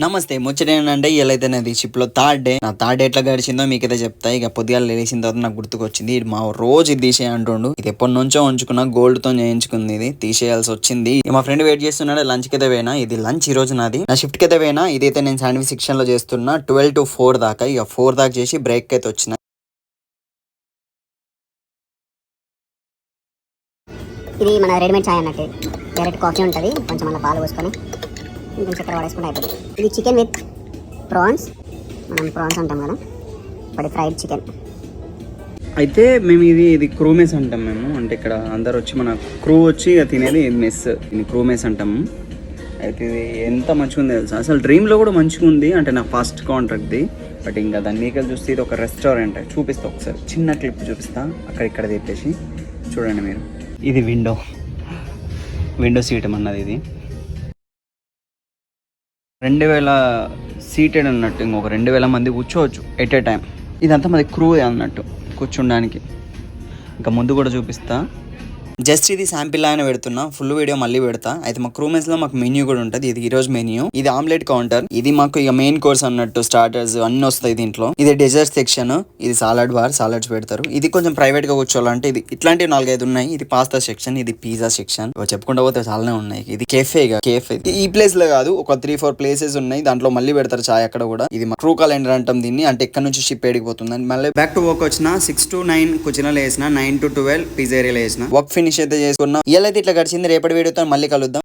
నమస్తే. ముచ్చట ఏంటంటే ఇయాలైతే నాది షిప్‌లో థర్డ్ డే. నా థర్డ్ డే ఎట్లా గడిచిందో మీకైతే చెప్తా. ఇక పొద్దుగాల లేసిన తర్వాత నాకు గుర్తుకొచ్చింది. ఇది మా రోజు ఇది తీసేయి అంటుండు. ఇది ఎప్పటినుంచో ఉంచుకున్న గోల్డ్‌తో చేయించుకుంది ఇది. తీసేయాల్సి వచ్చింది. ఇక మా ఫ్రెండ్ వెయిట్ చేస్తున్నాడు. లంచ్‌కి అయితే పోయినా. ఇది లంచ్ ఈ రోజు నాది. నా షిఫ్ట్‌కి అయితే పోయినా. ఇదైతే నేను శాండ్విచ్ సెక్షన్‌లో చేస్తున్నా. 12 to 4 దాకా. ఇక 4 దాకా చేసి బ్రేక్ అయితే వచ్చిన. ఇది మన రెడీమేడ్ చాయ్ అన్నట్టు. డైరెక్ట్ కాఫీ ఉంటుంది, కొంచెం అలా పాలు పోసుకొని కొంచెం చక్కెర పడేసుకుంటే అయిపోతుంది. ఇది చికెన్ విత్ ప్రాన్స్. మనం ప్రాన్స్ అంటాం కదా, ఇప్పుడు ఫ్రైడ్ చికెన్. అయితే మేము ఇది క్రూ మెస్ అంటాం మేము. అంటే ఇక్కడ అందరు వచ్చి మన క్రూ వచ్చి ఇక తినేది మెస్. ఇది క్రూ మెస్ అంటాము. అయితే ఇది ఎంత మంచిగా ఉంది తెలుసా, అసలు డ్రీమ్లో కూడా మంచిగా ఉంది. అంటే నా ఫస్ట్ కాంట్రాక్ట్ది. బట్ ఇంకా దాన్ని మీకలు చూస్తే ఇది ఒక రెస్టారెంట్. చూపిస్తా ఒకసారి, చిన్న క్లిప్ చూపిస్తా. ఇక్కడ తెప్పేసి చూడండి మీరు. ఇది విండో సీట్ అన్నది. ఇది 2000 సీటెడ్ అన్నట్టు. ఇంకొక 2000 మంది కూర్చోవచ్చు ఎట్ ఏ టైం. ఇదంతా మాది క్రూ అన్నట్టు కూర్చుండానికి. ఇంకా ముందు కూడా చూపిస్తా. జస్ట్ ఇది శాంపిల్ లాగానే పెడుతున్నా, ఫుల్ వీడియో మళ్ళీ పెడతా. అయితే మా క్రూ మెస్ లో మాకు మెన్యూ కూడా ఉంటుంది. ఇది ఈ రోజు మెన్యూ. ఇది ఆమ్లెట్ కౌంటర్. ఇది మాకు ఇక మెయిన్ కోర్స్ అన్నట్టు. స్టార్టర్స్ అన్ని వస్తాయి దీంట్లో. ఇది డెజర్ట్ సెక్షన్. ఇది సాలడ్ బార్, సాలడ్స్ పెడతారు. ఇది కొంచెం ప్రైవేట్ గా కూర్చోవాలంటే ఇది ఇట్లాంటివి 4-5 ఉన్నాయి. ఇది పాస్తా సెక్షన్, ఇది పిజ్జా సెక్షన్. చెప్పుకుంటా పోతే చాలానే ఉన్నాయి. ఇది కేఫే. ఈ ప్లేస్ లో కాదు, ఒక 3-4 ప్లేసెస్ ఉన్నాయి. దాంట్లో మళ్ళీ పెడతారు చాయ్ అక్కడ కూడా. ఇది మా క్రూ క్యాలెండర్ అంటాం దీన్ని. అంటే ఎక్కడ నుంచి షిప్ ఎడిగిపోతుంది. మళ్ళీ బ్యాక్ టు వర్క్ వచ్చిన 6 to 9 కుచినాలు వేసిన, 9 to 12 పిజ్జా ఏరియాలో వేసిన. వర్క్ ఫినిష్ అయితే చేసుకున్నా. ఇయాలైతే ఇట్లా గడిచింది. రేపటి వీడియోతో మళ్ళీ కలుద్దాం.